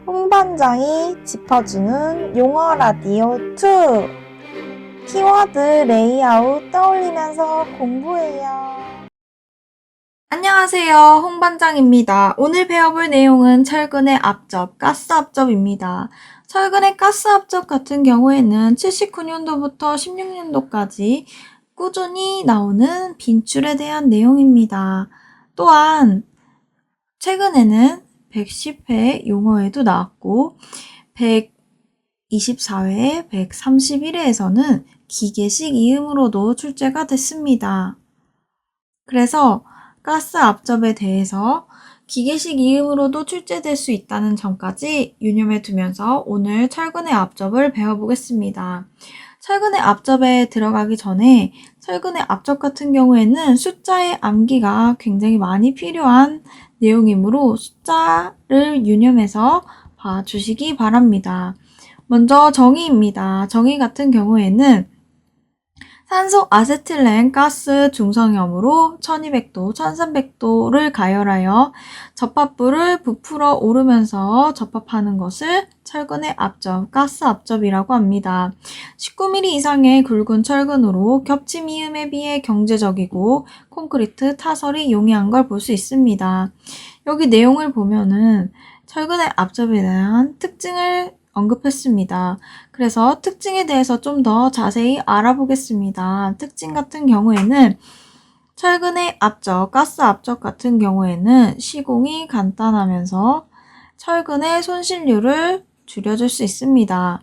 홍반장이 짚어주는 용어 라디오 2. 키워드 레이아웃 떠올리면서 공부해요. 안녕하세요. 홍반장입니다. 오늘 배워볼 내용은 철근의 앞접, 가스 앞접입니다. 철근의 가스 앞접 같은 경우에는 79년도부터 16년도까지 꾸준히 나오는 빈출에 대한 내용입니다. 또한 최근에는 110회 용어에도 나왔고 124회, 131회에서는 기계식 이음으로도 출제가 됐습니다. 그래서 가스 앞접에 대해서 기계식 이음으로도 출제될 수 있다는 점까지 유념해 두면서 오늘 철근의 앞접을 배워보겠습니다. 철근의 앞접에 들어가기 전에 철근의 앞접 같은 경우에는 숫자의 암기가 굉장히 많이 필요한 내용이므로 숫자를 유념해서 봐주시기 바랍니다. 먼저 정의입니다. 정의 같은 경우에는 산소 아세틸렌 가스 중성염으로 1200도, 1300도를 가열하여 접합부를 부풀어 오르면서 접합하는 것을 철근의 앞접, 가스 앞접이라고 합니다. 19mm 이상의 굵은 철근으로 겹침 이음에 비해 경제적이고 콘크리트, 타설이 용이한 걸 볼 수 있습니다. 여기 내용을 보면은 철근의 앞접에 대한 특징을 언급했습니다. 그래서 특징에 대해서 좀 더 자세히 알아보겠습니다. 특징 같은 경우에는 철근의 앞접, 가스 앞접 같은 경우에는 시공이 간단하면서 철근의 손실률을 줄여줄 수 있습니다.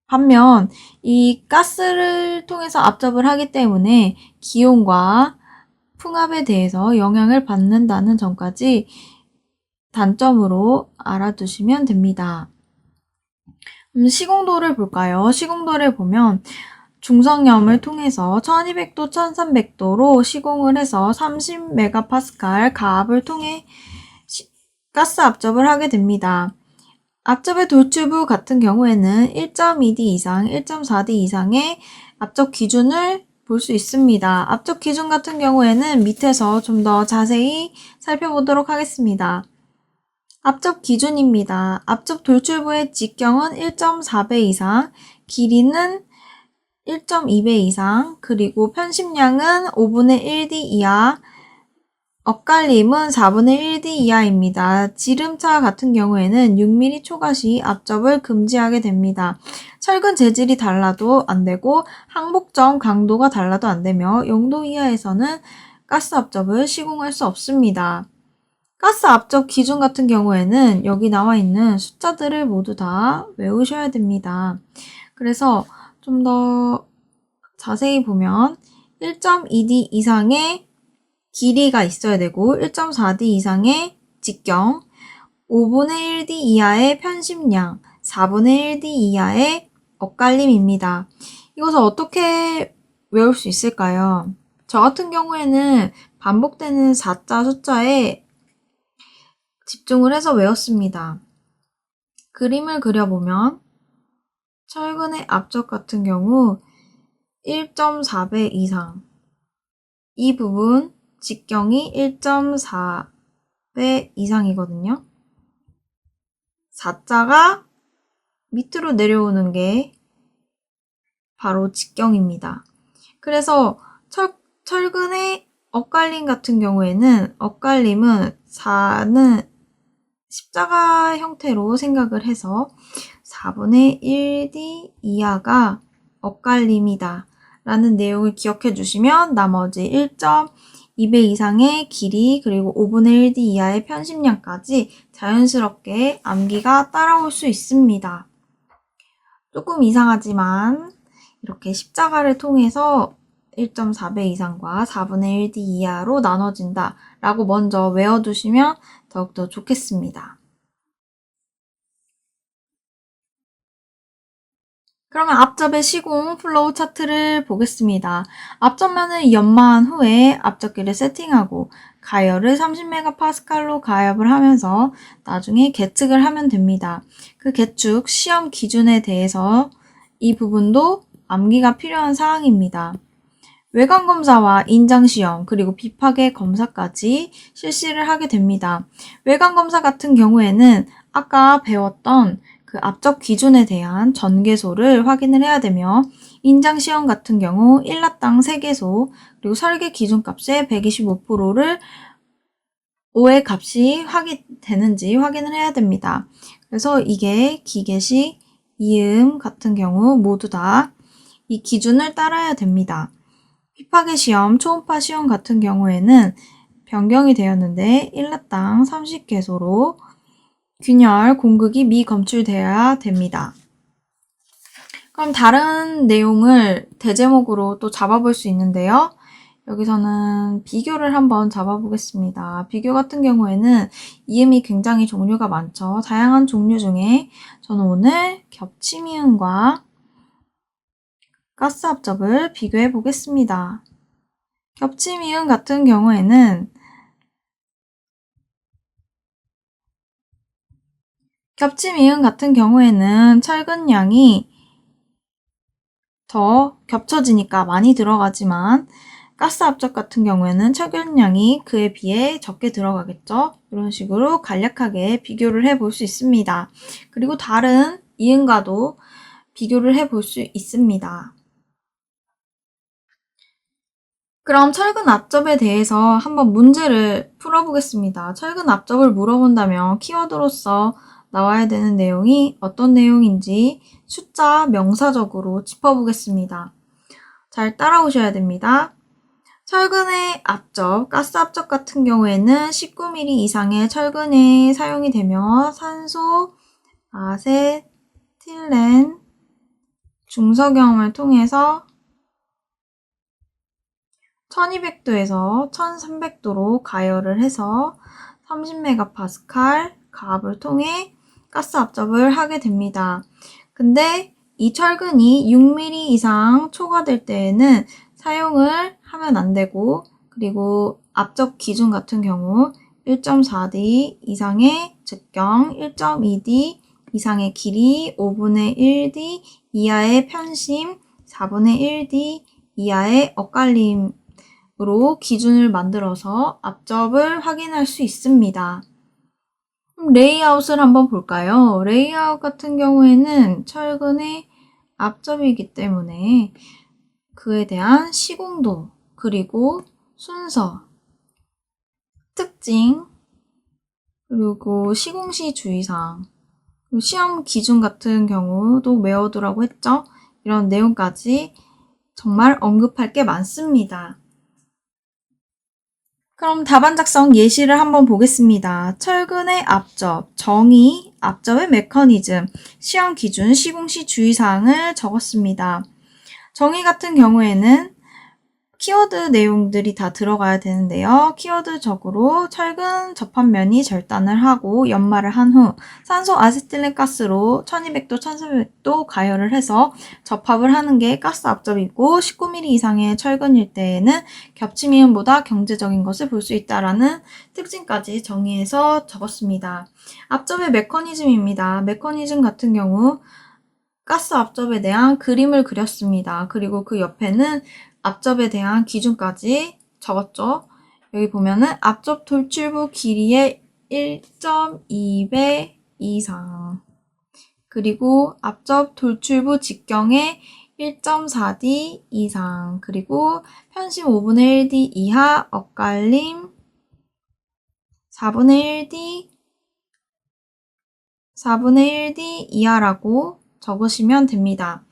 반면 이 가스를 통해서 앞접을 하기 때문에 기온과 풍압에 대해서 영향을 받는다는 점까지 단점으로 알아두시면 됩니다. 시공도를 볼까요? 시공도를 보면 중성염을 통해서 1200도, 1300도로 시공을 해서 30메가파스칼 가압을 통해 가스 앞접을 하게 됩니다. 앞접의 돌출부 같은 경우에는 1.2D 이상, 1.4D 이상의 앞접 기준을 볼 수 있습니다. 앞접 기준 같은 경우에는 밑에서 좀 더 자세히 살펴보도록 하겠습니다. 앞접 기준입니다. 앞접 돌출부의 직경은 1.4배 이상, 길이는 1.2배 이상, 그리고 편심량은 5분의 1D 이하, 엇갈림은 4분의 1D 이하입니다. 지름차 같은 경우에는 6mm 초과 시 앞접을 금지하게 됩니다. 철근 재질이 달라도 안 되고 항복점 강도가 달라도 안 되며 0도 이하에서는 가스 앞접을 시공할 수 없습니다. 가스 앞접 기준 같은 경우에는 여기 나와 있는 숫자들을 모두 다 외우셔야 됩니다. 그래서 좀 더 자세히 보면 1.2D 이상의 길이가 있어야 되고 1.4D 이상의 직경, 5분의 1D 이하의 편심량, 4분의 1D 이하의 엇갈림입니다. 이것을 어떻게 외울 수 있을까요? 저 같은 경우에는 반복되는 4자 숫자에 집중을 해서 외웠습니다. 그림을 그려보면 철근의 앞접 같은 경우 1.4배 이상, 이 부분 직경이 1.4배 이상이거든요. 4자가 밑으로 내려오는 게 바로 직경입니다. 그래서 철근의 엇갈림 같은 경우에는 엇갈림은 4는 십자가 형태로 생각을 해서 4분의 1D 이하가 엇갈림이다 라는 내용을 기억해 주시면 나머지 1.2배 이상의 길이 그리고 5분의 1D 이하의 편심량까지 자연스럽게 암기가 따라올 수 있습니다. 조금 이상하지만 이렇게 십자가를 통해서 1.4배 이상과 4분의 1D 이하로 나눠진다 라고 먼저 외워두시면 더욱더 좋겠습니다. 그러면 앞접의 시공 플로우 차트를 보겠습니다. 앞접면을 연마한 후에 앞접기를 세팅하고 가열을 30메가파스칼로 가압을 하면서 나중에 계측을 하면 됩니다. 그 계측 시험 기준에 대해서 이 부분도 암기가 필요한 사항입니다. 외관검사와 인장시험 그리고 비파괴 검사까지 실시를 하게 됩니다. 외관검사 같은 경우에는 아까 배웠던 그 앞접 기준에 대한 전개소를 확인을 해야 되며 인장시험 같은 경우 1라당 3개소 그리고 설계 기준값의 125%를 5의 값이 되는지 확인을 해야 됩니다. 그래서 이게 기계식, 이음 같은 경우 모두 다 이 기준을 따라야 됩니다. 비파괴 시험, 초음파 시험 같은 경우에는 변경이 되었는데 1라당 30개소로 균열, 공극이 미검출되어야 됩니다. 그럼 다른 내용을 대제목으로 또 잡아볼 수 있는데요. 여기서는 비교를 한번 잡아보겠습니다. 비교 같은 경우에는 이음이 굉장히 종류가 많죠. 다양한 종류 중에 저는 오늘 겹침이음과 가스압접을 비교해 보겠습니다. 겹침이음 같은 경우에는 철근량이 더 겹쳐지니까 많이 들어가지만 가스압접 같은 경우에는 철근량이 그에 비해 적게 들어가겠죠. 이런 식으로 간략하게 비교를 해볼 수 있습니다. 그리고 다른 이음과도 비교를 해볼 수 있습니다. 그럼 철근 압접에 대해서 한번 문제를 풀어보겠습니다. 철근 압접을 물어본다면 키워드로서 나와야 되는 내용이 어떤 내용인지 숫자 명사적으로 짚어보겠습니다. 잘 따라오셔야 됩니다. 철근의 압접, 가스 압접 같은 경우에는 19mm 이상의 철근에 사용이 되며 산소, 아세틸렌, 중석염을 통해서 1200도에서 1300도로 가열을 해서 30MPa 가압을 통해 가스 압접을 하게 됩니다. 근데 이 철근이 6mm 이상 초과될 때에는 사용을 하면 안 되고, 그리고 압접 기준 같은 경우 1.4D 이상의 직경, 1.2D 이상의 길이, 5분의 1D 이하의 편심, 4분의 1D 이하의 엇갈림 으로 기준을 만들어서 압접을 확인할 수 있습니다. 레이아웃을 한번 볼까요? 레이아웃 같은 경우에는 철근의 압접이기 때문에 그에 대한 시공도, 그리고 순서, 특징, 그리고 시공시 주의사항, 시험 기준 같은 경우도 외워두라고 했죠? 이런 내용까지 정말 언급할 게 많습니다. 그럼 답안 작성 예시를 한번 보겠습니다. 철근의 압접, 정의, 압접의 메커니즘, 시험 기준, 시공시 주의사항을 적었습니다. 정의 같은 경우에는 키워드 내용들이 다 들어가야 되는데요. 키워드적으로 철근 접합면이 절단을 하고 연마를 한 후 산소 아세틸렌 가스로 1200도, 1300도 가열을 해서 접합을 하는 게 가스 압접이고 19mm 이상의 철근일 때에는 겹침이음보다 경제적인 것을 볼 수 있다라는 특징까지 정의해서 적었습니다. 압접의 메커니즘입니다. 메커니즘 같은 경우 가스 압접에 대한 그림을 그렸습니다. 그리고 그 옆에는 압접에 대한 기준까지 적었죠. 여기 보면은 압접 돌출부 길이의 1.2배 이상, 그리고 압접 돌출부 직경의 1.4D 이상, 그리고 편심 5분의 1D 이하, 엇갈림 4분의 1D 이하라고 적으시면 됩니다.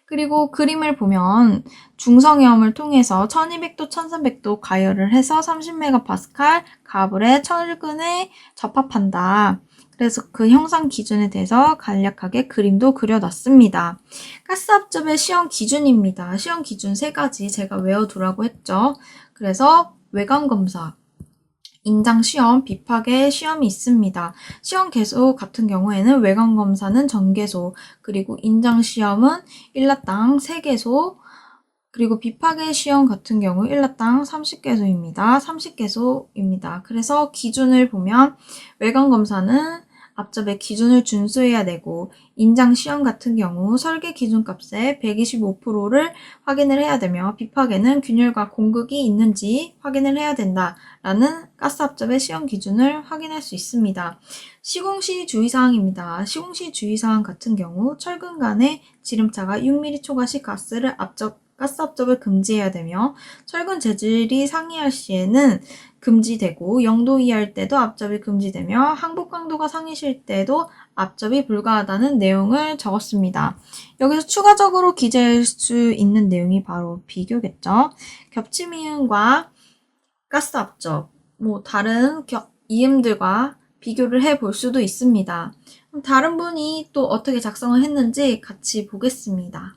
그리고 그림을 보면 중성염을 통해서 1200도, 1300도 가열을 해서 30MPa 가압의 철근에 접합한다. 그래서 그 형상 기준에 대해서 간략하게 그림도 그려놨습니다. 가스압접의 시험 기준입니다. 시험 기준 3가지 제가 외워두라고 했죠. 그래서 외관검사, 인장시험, 비파괴 시험이 있습니다. 시험 개수 같은 경우에는 외관검사는 전개소, 그리고 인장시험은 1라당 3개소, 그리고 비파괴 시험 같은 경우 1라당 30개소입니다. 30개소입니다. 그래서 기준을 보면 외관검사는 앞접의 기준을 준수해야 되고 인장 시험 같은 경우 설계 기준값의 125%를 확인을 해야 되며 비파계는 균열과 공극이 있는지 확인을 해야 된다라는 가스 앞접의 시험 기준을 확인할 수 있습니다. 시공시 주의사항입니다. 시공시 주의사항 같은 경우 철근 간의 지름차가 6mm 초과시 가스 앞접을 금지해야 되며 철근 재질이 상이할 시에는 금지되고 0도 이하일 때도 앞접이 금지되며 항복 강도가 상이실 때도 앞접이 불가하다는 내용을 적었습니다. 여기서 추가적으로 기재할 수 있는 내용이 바로 비교겠죠. 겹침 이음과 가스 앞접, 다른 이음들과 비교를 해볼 수도 있습니다. 그럼 다른 분이 또 어떻게 작성을 했는지 같이 보겠습니다.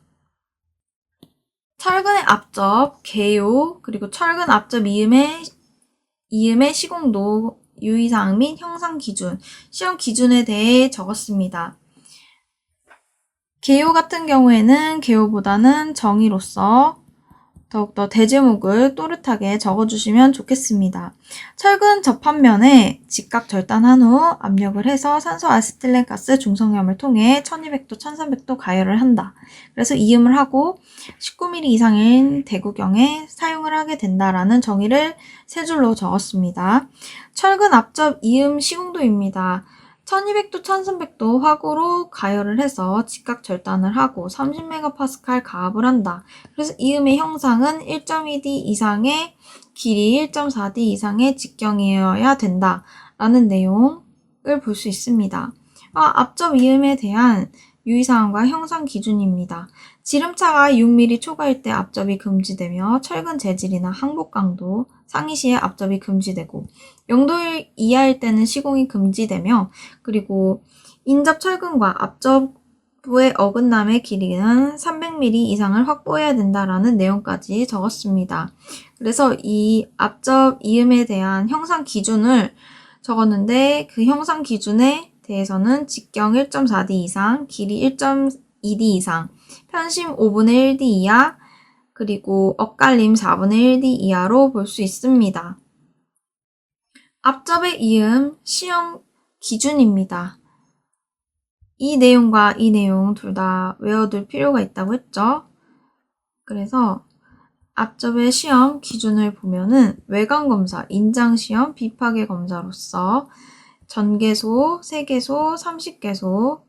철근의 앞접, 개요, 그리고 철근 앞접 이음의 시공도, 유의사항 및 형상 기준, 시험 기준에 대해 적었습니다. 개요 같은 경우에는 개요보다는 정의로서 더욱더 대제목을 또렷하게 적어주시면 좋겠습니다. 철근 접합면에 직각 절단한 후 압력을 해서 산소 아세틸렌 가스 중성염을 통해 1200도, 1300도 가열을 한다. 그래서 이음을 하고 19mm 이상인 대구경에 사용을 하게 된다라는 정의를 세 줄로 적었습니다. 철근 앞접 이음 시공도입니다. 1200도, 1300도 화구로 가열을 해서 직각 절단을 하고 30MPa 가압을 한다. 그래서 이음의 형상은 1.2D 이상의 길이 1.4D 이상의 직경이어야 된다. 라는 내용을 볼 수 있습니다. 앞접 이음에 대한 유의사항과 형상 기준입니다. 지름차가 6mm 초과일 때 앞접이 금지되며 철근 재질이나 항복 강도 상이 시에 앞접이 금지되고 0도 이하일 때는 시공이 금지되며 그리고 인접 철근과 앞접의 어긋남의 길이는 300mm 이상을 확보해야 된다라는 내용까지 적었습니다. 그래서 이 앞접 이음에 대한 형상 기준을 적었는데 그 형상 기준에 대해서는 직경 1.4D 이상, 길이 1.2D 이상, 편심 5분의 1D 이하, 그리고 엇갈림 4분의 1D 이하로 볼 수 있습니다. 앞접의 이음, 시험 기준입니다. 이 내용과 이 내용 둘 다 외워둘 필요가 있다고 했죠. 그래서 앞접의 시험 기준을 보면은 외관검사, 인장시험, 비파계 검사로서 전개소, 세개소, 30개소로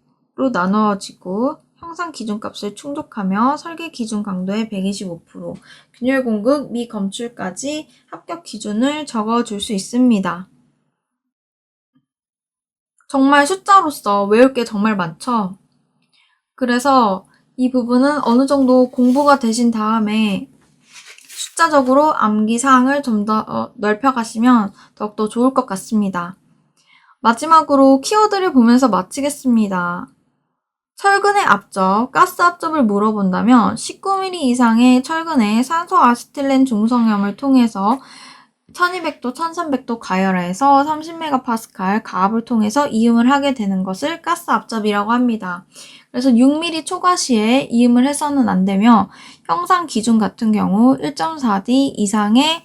나누어지고 형상 기준값을 충족하며 설계 기준 강도의 125%, 균열 공급 미 검출까지 합격 기준을 적어줄 수 있습니다. 정말 숫자로서 외울 게 정말 많죠? 그래서 이 부분은 어느 정도 공부가 되신 다음에 숫자적으로 암기 사항을 좀 더 넓혀가시면 더욱더 좋을 것 같습니다. 마지막으로 키워드를 보면서 마치겠습니다. 철근의 앞접, 가스 앞접을 물어본다면 19mm 이상의 철근에 산소 아세틸렌 중성염을 통해서 1200도, 1300도 가열해서 30MPa 가압을 통해서 이음을 하게 되는 것을 가스 앞접이라고 합니다. 그래서 6mm 초과 시에 이음을 해서는 안 되며 형상 기준 같은 경우 1.4D 이상의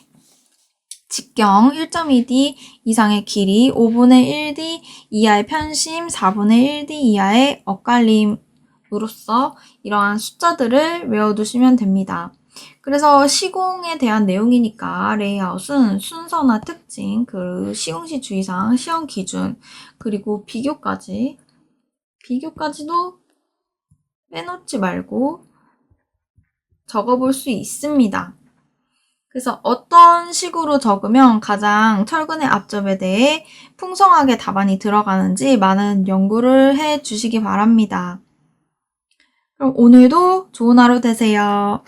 직경, 1.2D 이상의 길이, 5분의 1D 이하의 편심, 4분의 1D 이하의 엇갈림으로써 이러한 숫자들을 외워두시면 됩니다. 그래서 시공에 대한 내용이니까 레이아웃은 순서나 특징, 그 시공시 주의사항, 시험 기준, 그리고 비교까지도 빼놓지 말고 적어볼 수 있습니다. 그래서 어떤 식으로 적으면 가장 철근의 앞접에 대해 풍성하게 답안이 들어가는지 많은 연구를 해 주시기 바랍니다. 그럼 오늘도 좋은 하루 되세요.